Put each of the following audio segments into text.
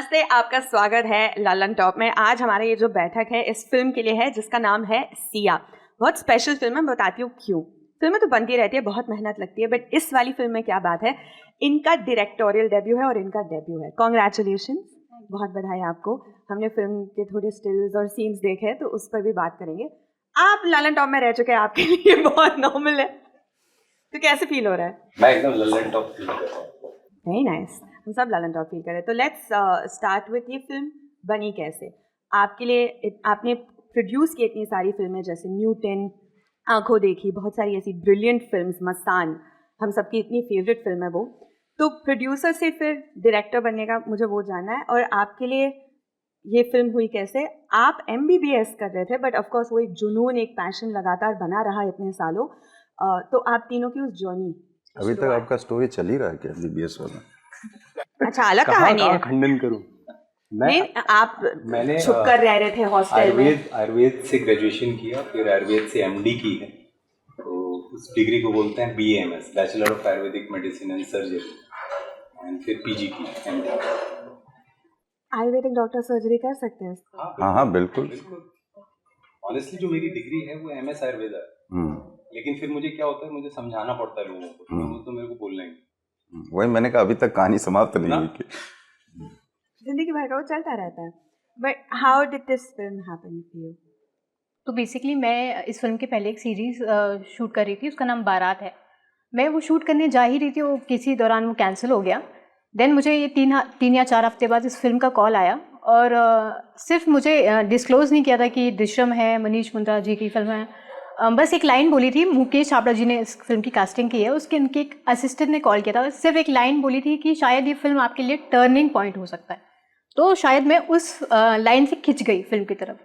नमस्ते, आपका स्वागत है ललन टॉप में। आज हमारा ये जो बैठक है इस फिल्म के लिए है जिसका नाम है सिया। बहुत स्पेशल फिल्म है, मैं बताती हूँ क्यों। फिल्में तो बनती रहती है, बहुत मेहनत लगती है, बट इस वाली फिल्म में क्या बात है, इनका डायरेक्टोरियल डेब्यू है और इनका डेब्यू है। कॉन्ग्रेचुलेशन, बहुत बधाई आपको। हमने फिल्म के थोड़े स्टिल्स और सीन्स देखे हैं तो उस पर भी बात करेंगे। आप ललन टॉप में रह चुके हैं, आपके लिए बहुत नॉर्मल है, तो कैसे फील हो रहा है? मैं एकदम ललन टॉप फील कर रहा हूँ। वेरी नाइस, हम सब ललन टॉप फील करें। तो लेट्स स्टार्ट विथ ये फिल्म बनी कैसे आपके लिए। आपने प्रोड्यूस की इतनी सारी फिल्में जैसे न्यूटन, आंखों देखी, बहुत सारी ऐसी ब्रिलियंट फिल्म्स, मस्तान, हम सबकी इतनी फेवरेट फिल्म है वो। तो प्रोड्यूसर से फिर डायरेक्टर बनने का मुझे वो जानना है। और आपके लिए ये फिल्म हुई कैसे? आप MBBS कर रहे थे, बट ऑफकोर्स वो एक जुनून, एक पैशन लगातार बना रहा इतने सालों। तो आप तीनों की उस जर्नी। अभी तक आपका स्टोरी चल ही रहा है क्या MBBS वाला? अच्छा, अलग कहानी है। खंडन करूं नहीं, मैंने छुप कर रह रहे थे हॉस्टल में। आयुर्वेद से ग्रेजुएशन किया, फिर आयुर्वेद से MD की है। तो उस डिग्री को बोलते हैं BAMS, bachelor of Ayurvedic medicine and surgery, and फिर PG की MD। आयुर्वेदिक डॉक्टर सर्जरी कर सकते हैं? हाँ बिल्कुल। ऑनेस्टली जो मेरी डिग्री है वो MS आयुर्वेद है, लेकिन फिर मुझे क्या होता है, मुझे समझाना पड़ता है लोगों को, वो तो मेरे को बोलना ही। वही मैंने कहा, अभी तक कहानी समाप्त नहीं हुई कि जिंदगी भर का वो चलता रहता है। But how did this film happen for you? तो बेसिकली मैं इस फिल्म के पहले एक सीरीज़ शूट कर रही थी, उसका नाम बारात है। मैं वो शूट करने जा ही रही थी, वो किसी दौरान वो कैंसिल हो गया। देन मुझे ये तीन या चार हफ्ते बाद इस फिल्म का कॉल आया, और सिर्फ मुझे डिस्क्लोज़ नहीं किया था कि दृश्यम है, मनीष मुंद्रा जी की फिल्म है। बस एक लाइन बोली थी, मुकेश छाबड़ा जी ने इस फिल्म की कास्टिंग की है, उसके उनके एक असिस्टेंट ने कॉल किया था, सिर्फ एक लाइन बोली थी कि शायद ये फिल्म आपके लिए टर्निंग पॉइंट हो सकता है। तो शायद मैं उस लाइन से खिंच गई फिल्म की तरफ,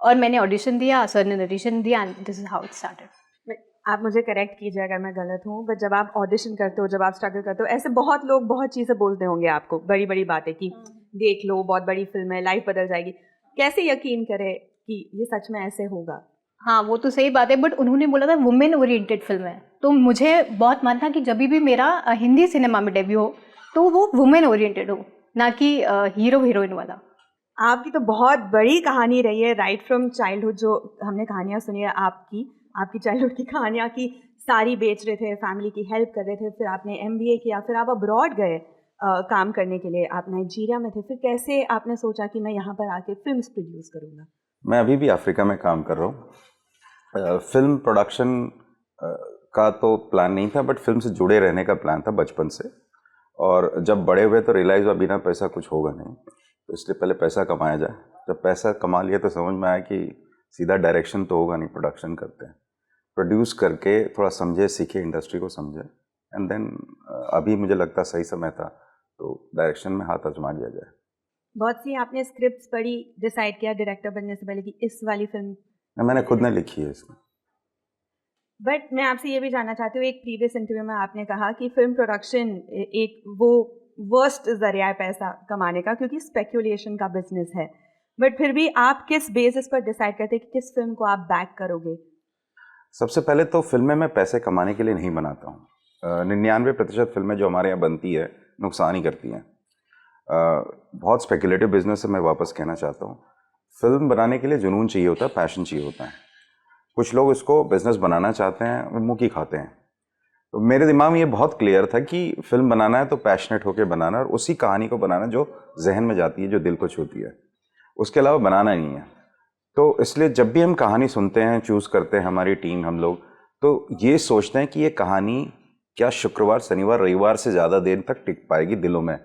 और मैंने ऑडिशन दिया, सर ने नरेशन दिया, and this is how it started. आप मुझे करेक्ट कीजिए अगर मैं गलत हूँ, बट जब आप ऑडिशन करते हो, जब आप स्ट्रगल करते हो, ऐसे बहुत लोग बहुत चीज़ें बोलते होंगे आपको, बड़ी बड़ी बातें कि देख लो, बहुत बड़ी फिल्म है, लाइफ बदल जाएगी। कैसे यकीन करें कि ये सच में ऐसे होगा? हाँ, वो तो सही बात है, बट उन्होंने बोला था वुमेन ओरिएंटेड फिल्म है, तो मुझे बहुत मन था कि जब भी मेरा हिंदी सिनेमा में डेब्यू हो तो वो वुमेन ओरिएंटेड हो, ना कि हीरो हीरोइन वाला। आपकी तो बहुत बड़ी कहानी रही है, राइट फ्रॉम चाइल्डहुड। जो हमने कहानियाँ सुनी है आपकी चाइल्डहुड की कहानियाँ, की साड़ी बेच रहे थे, फैमिली की हेल्प कर रहे थे, फिर आपने MBA किया, फिर आप अब्रॉड गए काम करने के लिए, आप नाइजीरिया में थे। फिर कैसे आपने सोचा कि मैं यहाँ पर आके फिल्म्स प्रोड्यूस करूँगा? मैं अभी भी अफ्रीका में काम कर रहा हूँ। फिल्म प्रोडक्शन का तो प्लान नहीं था, बट फिल्म से जुड़े रहने का प्लान था बचपन से। और जब बड़े हुए तो रियलाइज़ हुआ बिना पैसा कुछ होगा नहीं, तो इसलिए पहले पैसा कमाया जाए। जब पैसा कमा लिया तो समझ में आया कि सीधा डायरेक्शन तो होगा नहीं, प्रोडक्शन करते हैं, प्रोड्यूस करके थोड़ा समझे, सीखे, इंडस्ट्री को समझे, एंड देन अभी मुझे लगता सही समय था तो डायरेक्शन में हाथ आजमा लिया जाए। बहुत सी आपने स्क्रिप्ट्स पढ़ी, डिसाइड किया डायरेक्टर बनने से पहले कि इस वाली फिल्म मैंने खुद ने लिखी है इसमें। बट मैं आपसे ये भी जानना चाहती हूँ, एक प्रीवियस इंटरव्यू में आपने कहा कि फिल्म प्रोडक्शन एक वो वर्स्ट जरिया है पैसा कमाने का, क्योंकि स्पेक्यूलेशन का बिजनेस है। बट फिर भी आप किस बेसिस पर डिसाइड करते हैं कि किस फिल्म को आप बैक करोगे? सबसे पहले तो फिल्में मैं पैसे कमाने के लिए नहीं बनाता हूँ। 99% फिल्में जो हमारे यहाँ बनती है नुकसान ही करती हैं। बहुत स्पेकुलेटिव बिजनेस है, मैं वापस कहना चाहता हूँ। फिल्म बनाने के लिए जुनून चाहिए होता है, पैशन चाहिए होता है। कुछ लोग इसको बिजनेस बनाना चाहते हैं, वो मुँह की खाते हैं। तो मेरे दिमाग में ये बहुत क्लियर था कि फिल्म बनाना है तो पैशनेट होकर बनाना, और उसी कहानी को बनाना जो जहन में जाती है, जो दिल को छूती है, उसके अलावा बनाना नहीं है। तो इसलिए जब भी हम कहानी सुनते हैं, चूज़ करते हैं, हमारी टीम, हम लोग तो ये सोचते हैं कि ये कहानी क्या शुक्रवार, शनिवार, रविवार से ज़्यादा देर तक टिक पाएगी दिलों में,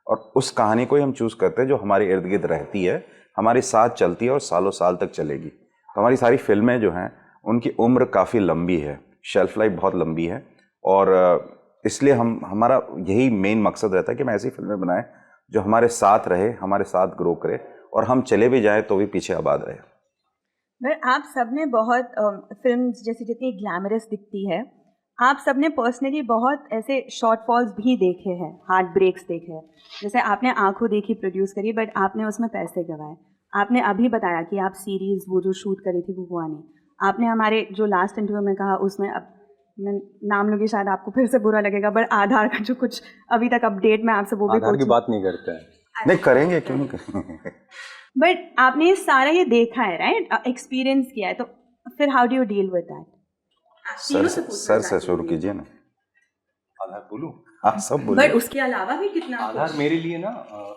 और उस कहानी को ही हम चूज़ करते हैं जो हमारे इर्द गिर्द रहती है, हमारे साथ चलती है और सालों साल तक चलेगी। तो हमारी सारी फिल्में जो हैं उनकी उम्र काफ़ी लंबी है, शेल्फ लाइफ बहुत लंबी है, और इसलिए हमारा यही मेन मकसद रहता है कि हम ऐसी फिल्में बनाएं जो हमारे साथ रहे, हमारे साथ ग्रो करे, और हम चले भी जाएं तो भी पीछे आबाद रहे। पर आप सबने बहुत फिल्म जैसी जितनी ग्लैमरस दिखती है, आप सबने पर्सनली बहुत ऐसे शॉर्टफॉल्स भी देखे हैं, हार्ट ब्रेक्स देखे हैं। जैसे आपने आंखों देखी प्रोड्यूस करी, बट आपने उसमें पैसे गंवाए। आपने अभी बताया कि आप सीरीज़ वो जो शूट करी थी वो हुआ नहीं। आपने हमारे जो लास्ट इंटरव्यू में कहा, उसमें अब मैं नाम लूँगी, शायद आपको फिर से बुरा लगेगा, बट आधार का जो कुछ अभी तक अपडेट में आपसे वो भी आधार की बात नहीं करते हैं। नहीं करेंगे, क्यों नहीं करेंगे। बट आपने सारा ये देखा है, राइट, एक्सपीरियंस किया है, तो फिर how do you deal with that? Sir से शुरू कीजिए ना। आधार बोलूं? आप सब बोलिए। बट उसके अलावा भी कितना आधार मेरे लिए ना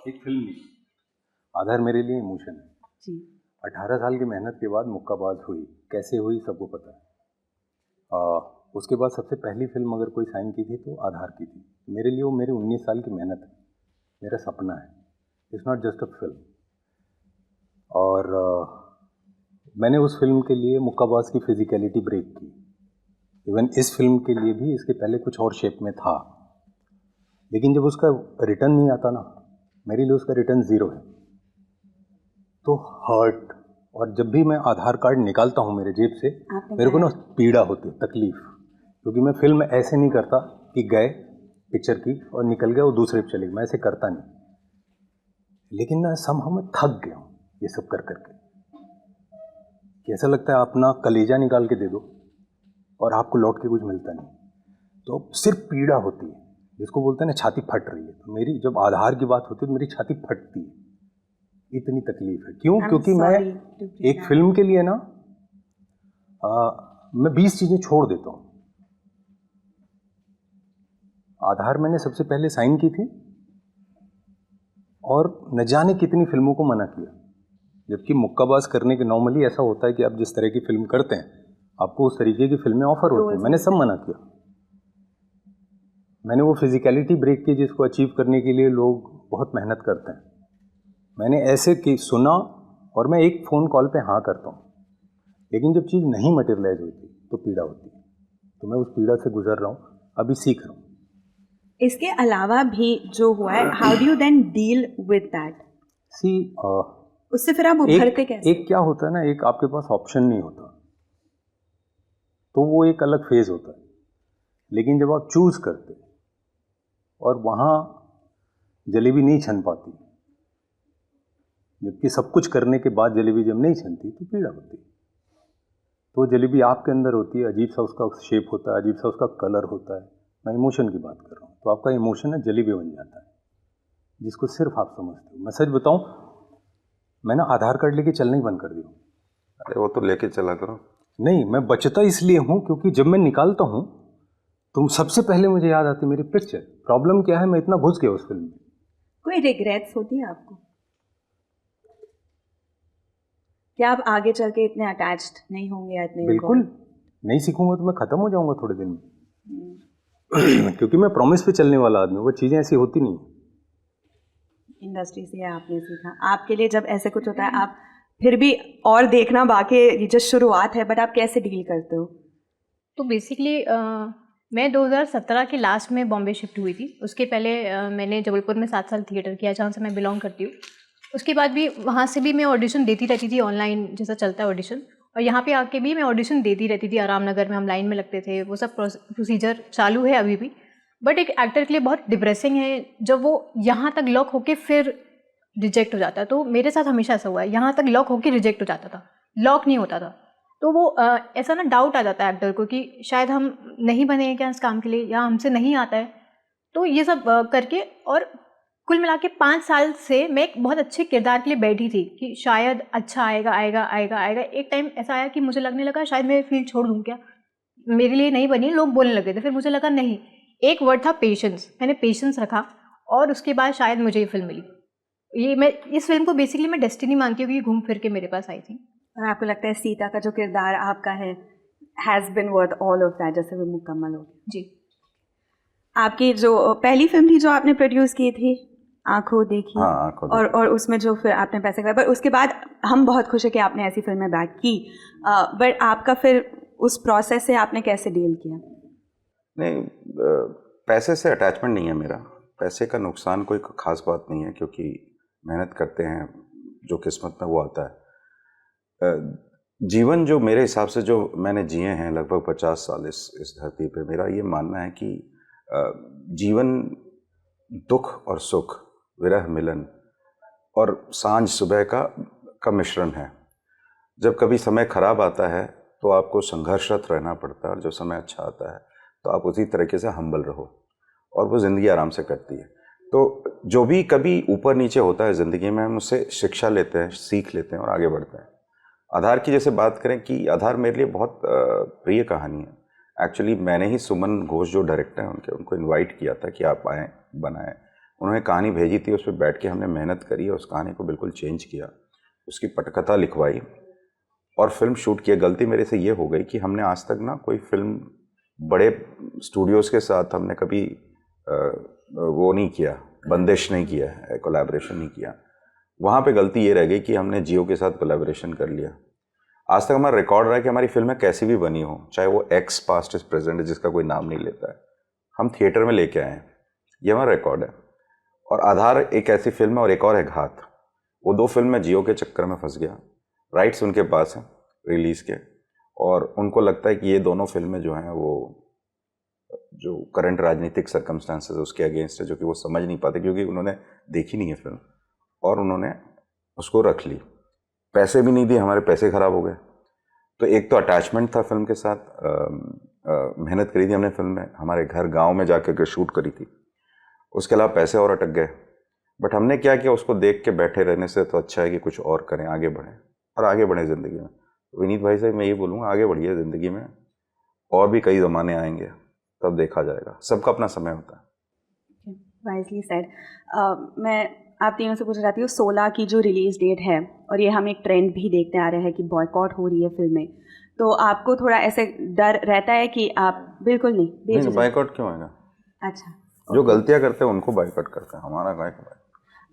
एक फिल्म नहीं, आधार मेरे लिए इमोशन है। जी 18 साल की मेहनत के बाद मुक्काबाज हुई, कैसे हुई सबको पता है। उसके बाद सबसे पहली फिल्म अगर कोई साइन की थी तो आधार की थी। मेरे लिए वो मेरी 19 साल की मेहनत है, मेरा सपना है, it's not just a film. और मैंने उस फिल्म के लिए मुक्काबाज की फिजिकलिटी ब्रेक की। इवन इस फिल्म के लिए भी इसके पहले कुछ और शेप में था, लेकिन जब उसका रिटर्न नहीं आता ना, मेरे लिए उसका रिटर्न ज़ीरो है, तो हर्ट। और जब भी मैं आधार कार्ड निकालता हूँ मेरे जेब से, मेरे को ना पीड़ा होती है, तकलीफ, क्योंकि मैं फिल्म ऐसे नहीं करता कि गए पिक्चर की और निकल गया वो दूसरे पे चले गए, मैं ऐसे करता नहीं। लेकिन ना somehow मैं थक गया हूँ ये सब कर करके, कि ऐसा लगता है अपना कलेजा निकाल के दे दो और आपको लौट के कुछ मिलता नहीं, तो सिर्फ पीड़ा होती है, जिसको बोलते हैं ना छाती फट रही है। तो मेरी जब आधार की बात होती है तो मेरी छाती फटती है, इतनी तकलीफ है। क्यों? क्योंकि मैं एक फिल्म के लिए ना मैं 20 चीज़ें छोड़ देता हूँ। आधार मैंने सबसे पहले साइन की थी और न जाने कितनी फिल्मों को मना किया, जबकि मुक्काबाज करने के नॉर्मली ऐसा होता है कि आप जिस तरह की फिल्म करते हैं आपको उस तरीके की फिल्में ऑफर होती हैं। मैंने सब मना किया। मैंने वो फिजिकलिटी ब्रेक की जिसको अचीव करने के लिए लोग बहुत मेहनत करते हैं, मैंने ऐसे कि सुना, और मैं एक फ़ोन कॉल पे हाँ करता हूँ, लेकिन जब चीज़ नहीं मटेरियलाइज होती तो पीड़ा होती है। तो मैं उस पीड़ा से गुजर रहा हूँ, अभी सीख रहा हूँ। इसके अलावा भी जो हुआ है, how do you then deal with that? See उससे फिर आप उभरते कैसे? एक क्या होता है ना, एक आपके पास ऑप्शन नहीं होता, तो वो एक अलग फेज होता है। लेकिन जब आप चूज करते और वहाँ जलेबी नहीं छन पाती, जबकि सब कुछ करने के बाद जलेबी जब नहीं छनती तो पीड़ा होती है। तो जलेबी आपके अंदर होती है, अजीब सा उसका शेप होता है, अजीब सा उसका कलर होता है। मैं इमोशन की बात कर रहा हूँ, तो आपका इमोशन है जलेबी बन जाता है, जिसको सिर्फ आप समझते हो। मैं सच बताऊँ, मैंने आधार कार्ड लेके चलना ही बंद कर दिया। अरे वो तो लेके चला करो। नहीं, मैं बचता इसलिए हूँ क्योंकि जब मैं निकालता हूँ तो सबसे पहले मुझे याद आती मेरी पिक्चर। प्रॉब्लम क्या है, मैं इतना घुस गया उस फिल्म में। कोई रिग्रेट्स होती है आपको? क्या आप आगे चल के इतने अटैच्ड नहीं होंगे या इतने? बिल्कुल नहीं, सीखूंगा तो मैं ख़त्म हो जाऊंगा थोड़े दिन में। क्योंकि मैं प्रॉमिस पे चलने वाला आदमी हूँ, वो चीज़ें ऐसी होती नहीं। इंडस्ट्री से आपने सीखा। आपके लिए जब ऐसे कुछ होता है, आप फिर भी और देखना बाकी, ये जो शुरुआत है, बट आप कैसे डील करते हो? तो बेसिकली मैं 2017 के लास्ट में बॉम्बे शिफ्ट हुई थी। उसके पहले मैंने जबलपुर में 7 साल थिएटर किया, जहाँ से मैं बिलोंग करती हूँ। उसके बाद भी वहाँ से भी मैं ऑडिशन देती रहती थी, ऑनलाइन जैसा चलता है ऑडिशन, और यहाँ पे आके भी मैं ऑडिशन देती रहती थी। आराम नगर में हम लाइन में लगते थे, वो सब प्रोसीजर चालू है अभी भी। बट एक एक्टर के लिए बहुत डिप्रेसिंग है जब वो यहाँ तक लॉक होके फिर रिजेक्ट हो जाता है। तो मेरे साथ हमेशा ऐसा हुआ है, यहाँ तक लॉक होके रिजेक्ट हो जाता था, लॉक नहीं होता था। तो वो ऐसा ना डाउट आ जाता है एक्टर को कि शायद हम नहीं बने हैं क्या इस काम के लिए, या हमसे नहीं आता है। तो ये सब करके, और कुल मिला के 5 साल से मैं एक बहुत अच्छे किरदार के लिए बैठी थी कि शायद अच्छा आएगा आएगा आएगा आएगा। एक टाइम ऐसा आया कि मुझे लगने लगा शायद मैं फील्ड छोड़ दूँ क्या, मेरे लिए नहीं बनी। लोग बोलने लगे थे, फिर मुझे लगा नहीं, एक वर्ड था पेशेंस। मैंने पेशेंस रखा और उसके बाद शायद मुझे ये फिल्म मिली। ये मैं इस फिल्म को बेसिकली मैं डेस्टिनी मानती हूँ कि घूम फिर के मेरे पास आई थी। और आपको लगता है सीता का जो किरदार आपका है has been worth all of that, जैसे वो मुकम्मल हो? जी। आपकी जो पहली फिल्म थी जो आपने प्रोड्यूस की थी, आंखों देखी, हाँ, आंखों देखी। और उसमें जो फिर आपने पैसे कमाए, पर उसके बाद हम बहुत खुश हैं कि आपने ऐसी फिल्में बैक की, बट आपका फिर उस प्रोसेस से आपने कैसे डील किया? नहीं, पैसे से अटैचमेंट नहीं है मेरा। पैसे का नुकसान कोई ख़ास बात नहीं है, क्योंकि मेहनत करते हैं, जो किस्मत में वो आता है। जीवन जो मेरे हिसाब से जो मैंने जिए हैं लगभग 50 साल इस धरती पे, मेरा ये मानना है कि जीवन दुख और सुख, विरह मिलन और सांझ सुबह का मिश्रण है। जब कभी समय खराब आता है तो आपको संघर्षरत रहना पड़ता है, और जब समय अच्छा आता है तो आप उसी तरीके से हम्बल रहो, और वो ज़िंदगी आराम से कटती है। तो जो भी कभी ऊपर नीचे होता है ज़िंदगी में, हम उससे शिक्षा लेते हैं, सीख लेते हैं और आगे बढ़ते हैं। आधार की जैसे बात करें कि आधार मेरे लिए बहुत प्रिय कहानी है। एक्चुअली मैंने ही सुमन घोष जो डायरेक्टर हैं उनको इनवाइट किया था कि आप आएँ, बनाएं। उन्होंने कहानी भेजी थी, उस पर बैठ के हमने मेहनत करी और उस कहानी को बिल्कुल चेंज किया, उसकी पटकथा लिखवाई और फिल्म शूट किया। गलती मेरे से ये हो गई कि हमने आज तक ना कोई फिल्म बड़े स्टूडियोज़ के साथ हमने कभी वो नहीं किया, बंदिश नहीं किया है, कोलैबोरेशन नहीं किया। वहाँ पे गलती ये रह गई कि हमने जियो के साथ कोलैबोरेशन कर लिया। आज तक हमारा रिकॉर्ड रहा है कि हमारी फिल्में कैसी भी बनी हो, चाहे वो एक्स पास्ट इज प्रेजेंट है जिसका कोई नाम नहीं लेता है, हम थिएटर में लेके आए हैं, ये हमारा रिकॉर्ड है। और आधार एक ऐसी फिल्म है और एक और है घात। वो दो फिल्म में जियो के चक्कर में फंस गया, राइट्स उनके पास हैं रिलीज़ के, और उनको लगता है कि ये दोनों फिल्में जो हैं वो जो करंट राजनीतिक सर्कमस्टांसेस है उसके अगेंस्ट है, जो कि वो समझ नहीं पाते क्योंकि उन्होंने देखी नहीं है फिल्म, और उन्होंने उसको रख ली। पैसे भी नहीं दिए, हमारे पैसे ख़राब हो गए। तो एक तो अटैचमेंट था फिल्म के साथ, मेहनत करी थी हमने फिल्म में, हमारे घर गांव में जाकर के शूट करी थी, उसके अलावा पैसे और अटक गए। बट हमने क्या किया, उसको देख के बैठे रहने से तो अच्छा है कि कुछ और करें, आगे बढ़ें और आगे बढ़ें ज़िंदगी में। विनीत भाई से मैं ये बोलूँगा, आगे बढ़िए ज़िंदगी में, और भी कई ज़माने आएंगे, तब देखा जाएगा, सबका अपना समय होता है। Wisely said. मैं आप तीनों से पूछना चाहती हूँ, 16 की जो रिलीज़ डेट है, और ये हम एक ट्रेंड भी देखते आ रहे हैं कि बॉयकॉट हो रही है फिल्में, तो आपको थोड़ा ऐसे डर रहता है कि आप बिल्कुल नहीं बाइकआउट क्यों आएगा? अच्छा, जो गलतियाँ करते हैं उनको बाइकआउट करते हैं, हमारा बाइकआउट।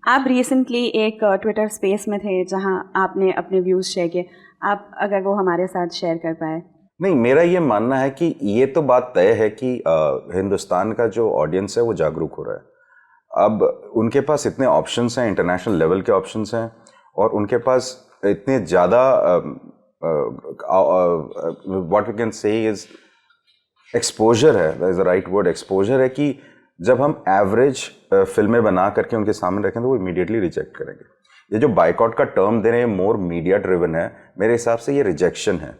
आप रिसेंटली एक ट्विटर स्पेस में थे जहाँ आपने अपने व्यूज़ शेयर किए, आप अगर वो हमारे साथ शेयर कर पाए। नहीं, मेरा ये मानना है कि ये तो बात तय है कि हिंदुस्तान का जो ऑडियंस है वो जागरूक हो रहा है। अब उनके पास इतने ऑप्शंस हैं, इंटरनेशनल लेवल के ऑप्शंस हैं, और उनके पास इतने ज़्यादा what we can say is exposure है, that is the right word, exposure है, कि जब हम एवरेज फिल्में बना करके उनके सामने रखें तो वो इमीडिएटली रिजेक्ट करेंगे। ये जो बाइकआउट का टर्म दे रहे हैं, मोर मीडिया ड्रिवन है, मेरे हिसाब से ये रिजेक्शन है,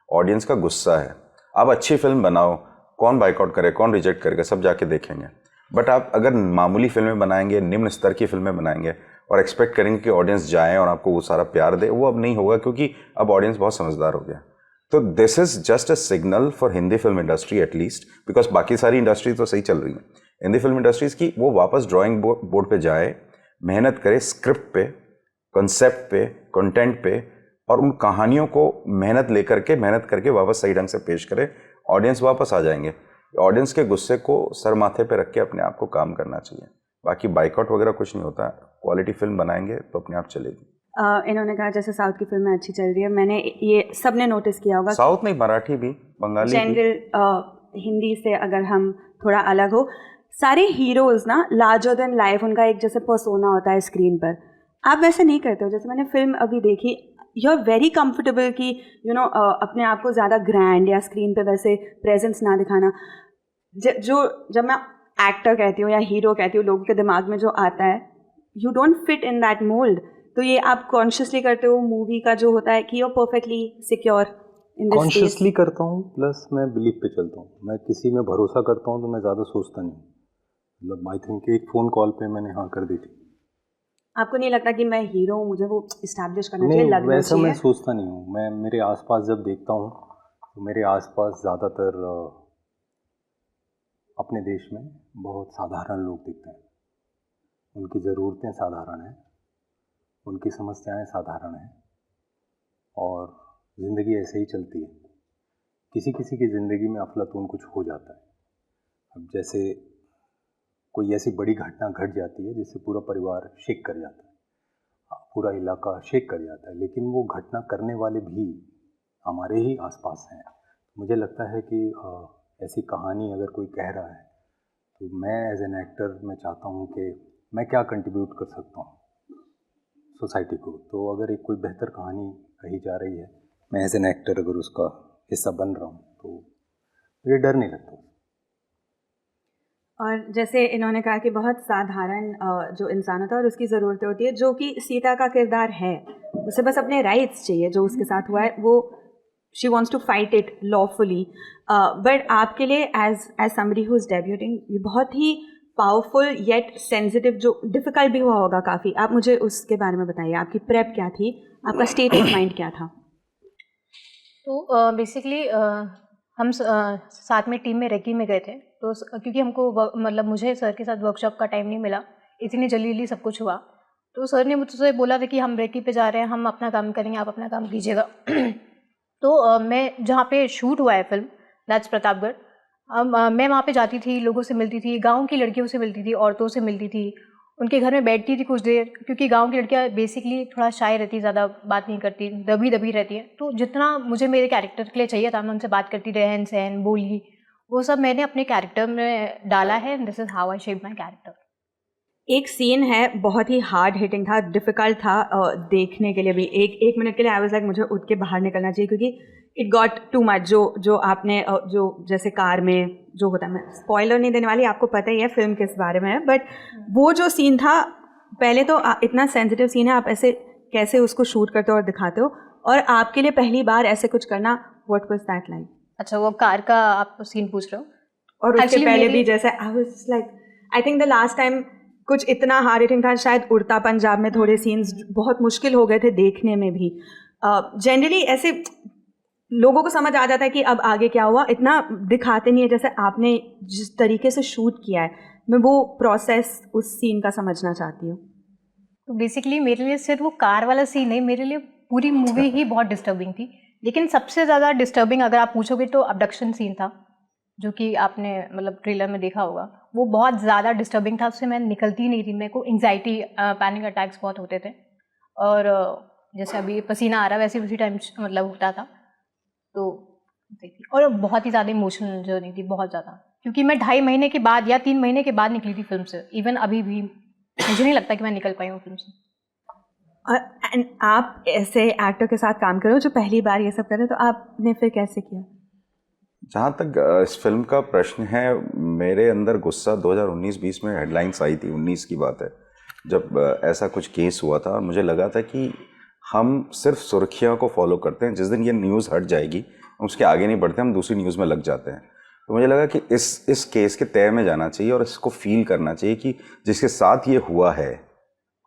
ऑडियंस का गुस्सा है। आप अच्छी फिल्म बनाओ, कौन बाइकआउट करे, कौन रिजेक्ट करेगा, सब जाके देखेंगे। बट आप अगर मामूली फिल्में बनाएंगे, निम्न स्तर की फिल्में बनाएंगे और एक्सपेक्ट करेंगे कि ऑडियंस जाए और आपको वो सारा प्यार दे, वो अब नहीं होगा, क्योंकि अब ऑडियंस बहुत समझदार हो गया। तो this is just a signal for Hindi film industry at least, because बाकी सारी इंडस्ट्री तो सही चल रही है, हिंदी फिल्म इंडस्ट्रीज की वो वापस ड्राइंग बोर्ड पे जाए, मेहनत करे स्क्रिप्ट पे, कॉन्सेप्ट पे, कंटेंट पे, और उन कहानियों को मेहनत करके वापस सही ढंग से पेश करे, ऑडियंस वापस आ जाएंगे। ऑडियंस के गुस्से को सर माथे पे रख के अपने आप को काम करना चाहिए, बाकी बाइकआउट वगैरह कुछ नहीं होता। क्वालिटी फिल्म बनाएंगे तो अपने आप चलेगी। इन्होंने कहा जैसे साउथ की फिल्में अच्छी चल रही है, मैंने ये सबने नोटिस किया होगा, साउथ नहीं, मराठी भी, बंगाली भी। जनरल हिंदी से अगर हम थोड़ा अलग हो, सारे हीरोज़ ना लार्जर देन लाइफ, उनका एक जैसे पर्सोना होता है स्क्रीन पर। आप वैसे नहीं करते हो। जैसे मैंने फिल्म अभी देखी, यू आर वेरी कंफर्टेबल कि यू नो अपने आप को ज़्यादा ग्रैंड या स्क्रीन पे वैसे प्रेजेंस ना दिखाना। जब मैं एक्टर कहती हूँ या हीरो कहती हूँ, लोगों के दिमाग में जो आता है, you don't fit in that mould. तो ये आप कॉन्शियसली करते हो मूवी का जो होता है कि you are perfectly secure in this space? Consciously करता हूँ, प्लस मैं बिलीव पे चलता हूँ। मैं किसी में भरोसा करता हूँ तो मैं ज़्यादा सोचता नहीं। मतलब आई थिंक एक फ़ोन कॉल पे मैंने हाँ कर दी थी। आपको नहीं लगता कि मैं हीरो हूँ, मुझे वो इस्टेब्लिश करना चाहिए, नहीं, लगना वैसा चाहिए? मैं सोचता नहीं हूँ। मैं मेरे आसपास जब देखता हूँ तो मेरे आसपास ज़्यादातर अपने देश में बहुत साधारण लोग दिखते हैं। उनकी ज़रूरतें साधारण हैं, उनकी समस्याएं साधारण हैं, और ज़िंदगी ऐसे ही चलती है। किसी किसी की ज़िंदगी में अफलातून कुछ हो जाता है। अब जैसे कोई ऐसी बड़ी घटना घट जाती है जिससे पूरा परिवार शेक कर जाता है, पूरा इलाका शेक कर जाता है, लेकिन वो घटना करने वाले भी हमारे ही आसपास हैं। मुझे लगता है कि ऐसी कहानी अगर कोई कह रहा है तो मैं एज एन एक्टर मैं चाहता हूँ कि मैं क्या कंट्रीब्यूट कर सकता हूँ सोसाइटी को। तो अगर एक कोई बेहतर कहानी कही जा रही है, मैं एज एन एक्टर अगर उसका हिस्सा बन रहा हूँ तो मुझे डर नहीं लगता। और जैसे इन्होंने कहा कि बहुत साधारण जो इंसान होता है और उसकी ज़रूरतें होती है, जो कि सीता का किरदार है, उसे बस अपने राइट्स चाहिए। जो उसके साथ हुआ है वो she wants to fight it lawfully, but आपके लिए as somebody who is debuting, ये बहुत ही पावरफुल येट सेंसिटिव, जो डिफ़िकल्ट भी हुआ होगा काफ़ी, आप मुझे उसके बारे में बताइए। आपकी प्रेप क्या थी, आपका स्टेट ऑफ माइंड क्या था? तो बेसिकली हम साथ में टीम में रेकी में गए थे, तो क्योंकि हमको मतलब मुझे सर के साथ वर्कशॉप का टाइम नहीं मिला, इतनी जल्दी जल्दी सब कुछ हुआ, तो सर ने मुझसे बोला था कि हम रेकी पे जा रहे हैं, हम अपना काम करेंगे, आप अपना काम कीजिएगा। तो मैं जहाँ पे शूट हुआ है फिल्म, दैट्स प्रतापगढ़, मैं वहाँ पे जाती थी, लोगों से मिलती थी, गांव की लड़कियों से मिलती थी, औरतों से मिलती थी, उनके घर में बैठती थी कुछ देर, क्योंकि गांव की लड़कियाँ बेसिकली थोड़ा शाय रहती, ज़्यादा बात नहीं करती, दबी दबी रहती हैं, तो जितना मुझे मेरे कैरेक्टर के लिए चाहिए था, मैं उनसे बात करती, रहन सहन, बोली, वो सब मैंने अपने कैरेक्टर में डाला है। This is how I shape my character. एक सीन है, बहुत ही हार्ड हिटिंग था, डिफ़िकल्ट था देखने के लिए भी। एक मिनट के लिए आई वाज लाइक मुझे उठ के बाहर निकलना चाहिए, क्योंकि इट गॉट टू मच। जो आपने जो जैसे कार में जो होता है, मैं स्पॉइलर नहीं देने वाली, आपको पता ही है फिल्म किस बारे में है, बट वो जो सीन था, पहले तो इतना सेंसिटिव सीन है, आप ऐसे कैसे उसको शूट करते हो और दिखाते हो, और आपके लिए पहली बार ऐसे कुछ करना, व्हाट वाज दैट लाइक? अच्छा, वो कार का आप सीन पूछ रहे हो? और उसके Actually, पहले मेरी- भी जैसे I was like, I think the last time कुछ इतना हार्ड हिटिंग था, शायद उड़ता पंजाब में थोड़े सीन्स बहुत मुश्किल हो गए थे देखने में भी। जनरली ऐसे लोगों को समझ आ जाता है कि अब आगे क्या हुआ, इतना दिखाते नहीं है जैसे आपने जिस तरीके से शूट किया है। मैं वो प्रोसेस उस सीन का समझना चाहती हूँ। तो बेसिकली मेरे लिए सिर्फ वो कार वाला सीन नहीं, मेरे लिए पूरी मूवी ही बहुत डिस्टर्बिंग थी, लेकिन सबसे ज़्यादा डिस्टर्बिंग अगर आप पूछोगे तो अबडक्शन सीन था, जो कि आपने मतलब ट्रेलर में देखा होगा। वो बहुत ज़्यादा डिस्टर्बिंग था, उससे मैं निकलती नहीं थी, मेरे को एंग्जाइटी, पैनिक अटैक्स बहुत होते थे, और जैसे अभी पसीना आ रहा है वैसे उसी टाइम मतलब होता था, तो देखिए, और बहुत ही ज़्यादा इमोशनल जर्नी थी, बहुत ज़्यादा, क्योंकि मैं 2.5 महीने के बाद या 3 महीने के बाद निकली थी फिल्म से। इवन अभी भी मुझे नहीं लगता कि मैं निकल पाई हूँ फिल्म से। एंड आप ऐसे एक्टर के साथ काम करो जो पहली बार ये सब करे, तो आपने फिर कैसे किया? जहाँ तक इस फिल्म का प्रश्न है, मेरे अंदर गुस्सा 2019-20 में हेडलाइंस आई थी, 19 की बात है, जब ऐसा कुछ केस हुआ था, और मुझे लगा था कि हम सिर्फ सुर्खियों को फॉलो करते हैं, जिस दिन ये न्यूज़ हट जाएगी हम उसके आगे नहीं बढ़ते, हम दूसरी न्यूज़ में लग जाते हैं। तो मुझे लगा कि इस केस के तय में जाना चाहिए और इसको फील करना चाहिए कि जिसके साथ ये हुआ है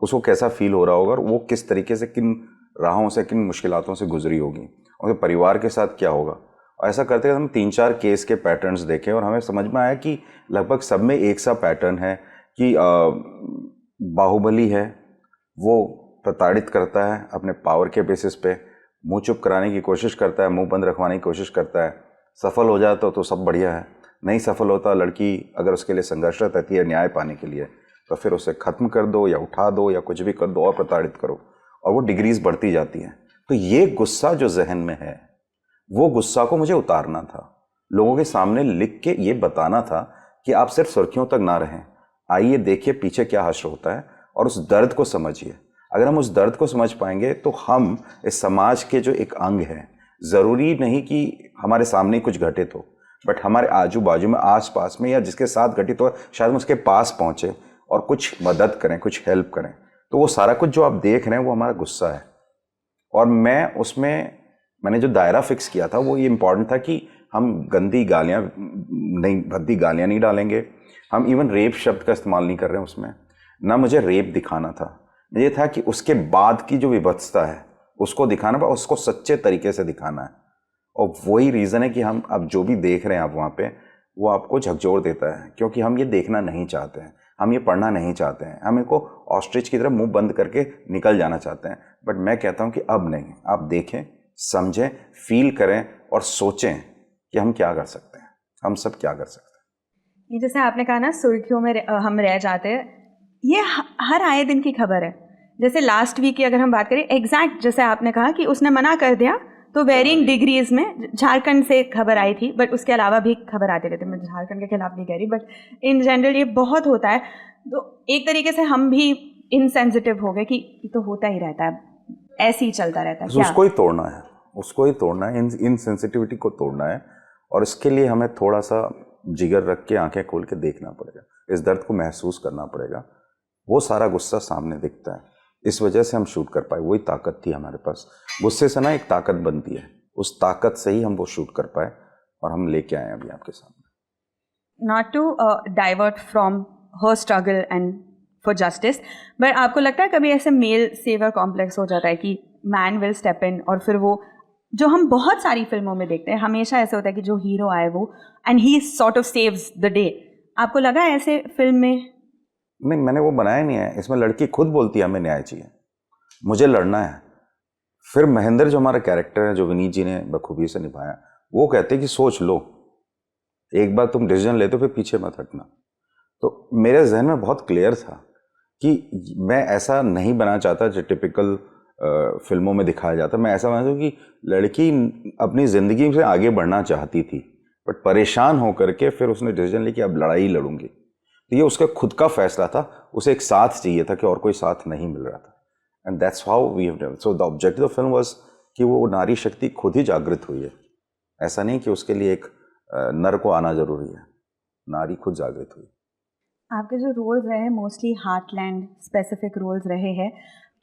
उसको कैसा फील हो रहा होगा, और वो किस तरीके से, किन राहों से, किन मुश्किलातों से गुजरी होगी, और परिवार के साथ क्या होगा। और ऐसा करते हम 3-4 केस के पैटर्न्स देखे और हमें समझ में आया कि लगभग सब में एक सा पैटर्न है कि बाहुबली है, वो प्रताड़ित करता है अपने पावर के बेसिस पे, मुंह चुप कराने की कोशिश करता है, मुंह बंद रखवाने की कोशिश करता है, सफल हो जाता तो सब बढ़िया है, नहीं सफल होता, लड़की अगर उसके लिए संघर्षरत रहती है न्याय पाने के लिए, तो फिर उसे ख़त्म कर दो या उठा दो या कुछ भी कर दो और प्रताड़ित करो, और वो डिग्रीज बढ़ती जाती हैं। तो ये गुस्सा जो जहन में है, वो गुस्सा को मुझे उतारना था, लोगों के सामने लिख के ये बताना था कि आप सिर्फ सुर्खियों तक ना रहें, आइए देखिए पीछे क्या हश्र होता है और उस दर्द को समझिए। अगर हम उस दर्द को समझ पाएंगे तो हम इस समाज के जो एक अंग हैं, ज़रूरी नहीं कि हमारे सामने कुछ घटित हो, बट हमारे आजू बाजू में, आस पास में, या जिसके साथ घटित हो शायद हम उसके पास पहुँचे और कुछ मदद करें, कुछ हेल्प करें। तो वो सारा कुछ जो आप देख रहे हैं वो हमारा गुस्सा है। और मैंने जो दायरा फिक्स किया था वो ये इम्पॉर्टेंट था कि हम भद्दी गालियाँ नहीं डालेंगे, हम इवन रेप शब्द का इस्तेमाल नहीं कर रहे हैं उसमें, ना मुझे रेप दिखाना था, ये था कि उसके बाद की जो विभत्सता है उसको दिखाना, पर उसको सच्चे तरीके से दिखाना है। और वही रीज़न है कि हम अब जो भी देख रहे हैं आप वहाँ पे, वो आपको झकझोर देता है, क्योंकि हम ये देखना नहीं चाहते हैं, हम ये पढ़ना नहीं चाहते हैं, हम इनको ऑस्ट्रिच की तरह मुंह बंद करके निकल जाना चाहते हैं। बट मैं कहता हूँ कि अब नहीं, आप देखें, समझें, फील करें और सोचें कि हम क्या कर सकते हैं, हम सब क्या कर सकते हैं। ये जैसे आपने कहा ना, सुर्खियों में हम रह जाते हैं, ये हर आए दिन की खबर है। जैसे लास्ट वीक की अगर हम बात करें, एग्जैक्ट जैसे आपने कहा कि उसने मना कर दिया, तो वेरिंग डिग्रीज में झारखंड से खबर आई थी, बट उसके अलावा भी खबर आती रहती है। मैं झारखंड के खिलाफ नहीं कह रही, बट इन जनरल ये बहुत होता है। तो एक तरीके से हम भी इनसेंसिटिव हो गए कि ये तो होता ही रहता है, ऐसे ही चलता रहता है। क्या उसको ही तोड़ना है, इन सेंसिटिविटी को तोड़ना है, और इसके लिए हमें थोड़ा सा जिगर रख के आंखें खोल के देखना पड़ेगा, इस दर्द को महसूस करना पड़ेगा। वो सारा गुस्सा सामने दिखता है, इस वजह से हम शूट कर पाए, वही ताकत थी हमारे पास। गुस्से से ना एक ताकत बनती है, उस ताकत से ही हम वो शूट कर पाए और हम लेके आए अभी आपके सामने। Not to divert from her struggle and for justice. But आपको लगता है कभी ऐसे मेल सेवर कॉम्प्लेक्स हो जाता है कि मैन विल स्टेप इन, और फिर वो जो हम बहुत सारी फिल्मों में देखते हैं हमेशा ऐसा होता है कि जो हीरो आए वो and he sort of saves the day. आपको लगा है ऐसे फिल्म में? नहीं, मैंने वो बनाया नहीं है. इसमें लड़की खुद बोलती है हमें न्याय चाहिए, मुझे लड़ना है. फिर महेंद्र जो हमारा कैरेक्टर है, जो विनीत जी ने बखूबी से निभाया, वो कहते हैं कि सोच लो, एक बार तुम डिसीजन लेते हो फिर पीछे मत हटना. तो मेरे जहन में बहुत क्लियर था कि मैं ऐसा नहीं बनाना चाहता जो टिपिकल फिल्मों में दिखाया जाता. मैं ऐसा बनाता हूँ कि लड़की अपनी ज़िंदगी से आगे बढ़ना चाहती थी, बट परेशान होकर के फिर उसने डिसीजन ली कि अब लड़ाई लड़ूंगी. तो ये उसका खुद का फैसला था. उसे एक साथ चाहिए था कि और कोई साथ नहीं मिल रहा था. And that's how we have done. So the objective of film was कि वो नारी शक्ति खुद ही जागृत हुई है. ऐसा नहीं कि उसके लिए एक नर को आना जरूरी है, नारी खुद जागृत हुई. आपके जो रोल्स रहे मोस्टली हार्टलैंड स्पेसिफिक रोल्स रहे हैं,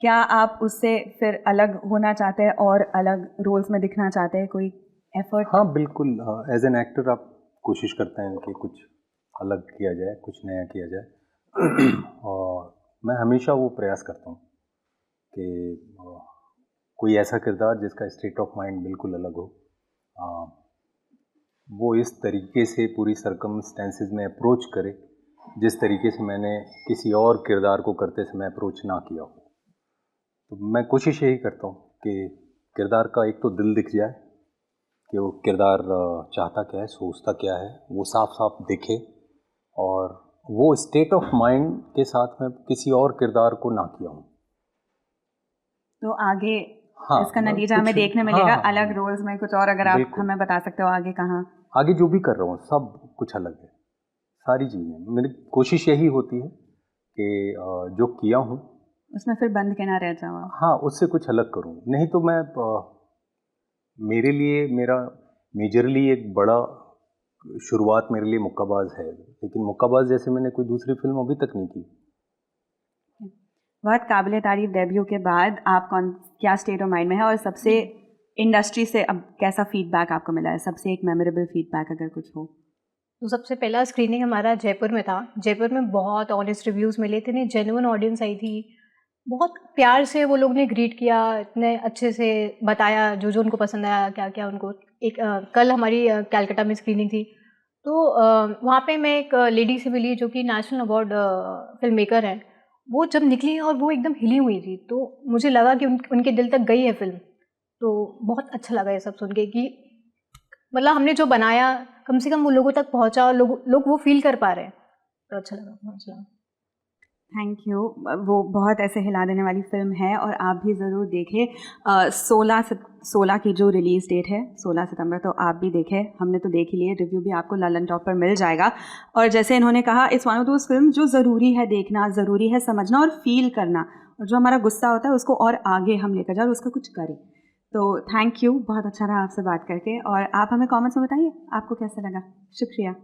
क्या आप उससे फिर अलग होना चाहते हैं और अलग रोल्स में दिखना चाहते हैं? कोई एफर्ट? हाँ बिल्कुल. एज एन एक्टर आप कोशिश करते हैं कि कुछ अलग किया जाए, कुछ नया किया जाए. और मैं हमेशा वो प्रयास करता हूँ कि कोई ऐसा किरदार जिसका स्टेट ऑफ माइंड बिल्कुल अलग हो, वो इस तरीके से पूरी सरकमस्टेंसेस में अप्रोच करे जिस तरीके से मैंने किसी और किरदार को करते समय अप्रोच ना किया हो. तो मैं कोशिश यही करता हूँ कि किरदार का एक तो दिल दिख जाए कि वो किरदार चाहता क्या है, सोचता क्या है, वो साफ साफ दिखे, और वो स्टेट ऑफ माइंड के साथ में किसी और किरदार को ना किया हूँ. तो आगे हाँ, इसका नतीजा हमें देखने मिलेगा अलग रोल्स में कुछ और. अगर आप हमें बता सकते हो आगे कहाँ? आगे जो भी कर रहा हूँ सब कुछ अलग है, सारी चीज़ें. मेरी कोशिश यही होती है कि जो किया हूँ उसमें फिर बंद के ना रह जाओ. हाँ, उससे कुछ अलग करूँ. नहीं तो मैं मेरे लिए मेरा मेजरली एक बड़ा शुरुआत मेरे लिए मुक्काबाज है, लेकिन मुक्काबाज जैसे मैंने कोई दूसरी फिल्म अभी तक नहीं की. बहुत काबिल तारीफ डेब्यू के बाद आप क्या स्टेट ऑफ माइंड में है, और सबसे इंडस्ट्री से अब कैसा फीडबैक आपको मिला है? सबसे एक मेमोरेबल फीडबैक अगर कुछ हो. तो सबसे पहला स्क्रीनिंग हमारा जयपुर में था. जयपुर में बहुत ऑनेस्ट रिव्यूज़ मिले थे, इतनी जेन्युइन ऑडियंस आई थी, बहुत प्यार से वो लोग ने ग्रीट किया, इतने अच्छे से बताया जो जो उनको पसंद आया, क्या क्या उनको. एक कल हमारी कैलकाटा में स्क्रीनिंग थी, तो वहाँ पे मैं एक लेडी से मिली जो कि नेशनल अवार्ड फिल्म मेकर हैं. वो जब निकली और वो एकदम हिली हुई थी, तो मुझे लगा कि उनके दिल तक गई है फिल्म. तो बहुत अच्छा लगा ये सब सुन के कि मतलब हमने जो बनाया कम से कम वो लोगों तक पहुंचा और लोग वो फील कर पा रहे हैं. तो अच्छा लगा, बहुत अच्छा लगा. Thank you. वो बहुत ऐसे हिला देने वाली फिल्म है और आप भी ज़रूर देखें. 16 की जो रिलीज़ डेट है 16 सितंबर, तो आप भी देखें. हमने तो देख ही लिए, रिव्यू भी आपको ललन टॉप पर मिल जाएगा. और जैसे इन्होंने कहा, it's one of those film जो ज़रूरी है देखना, ज़रूरी है समझना और फील करना, और जो हमारा गुस्सा होता है उसको और आगे हम लेकर जाए और उसका कुछ करें. तो थैंक यू, बहुत अच्छा रहा आपसे बात करके. और आप हमें कमेंट्स में बताइए आपको कैसा लगा. शुक्रिया.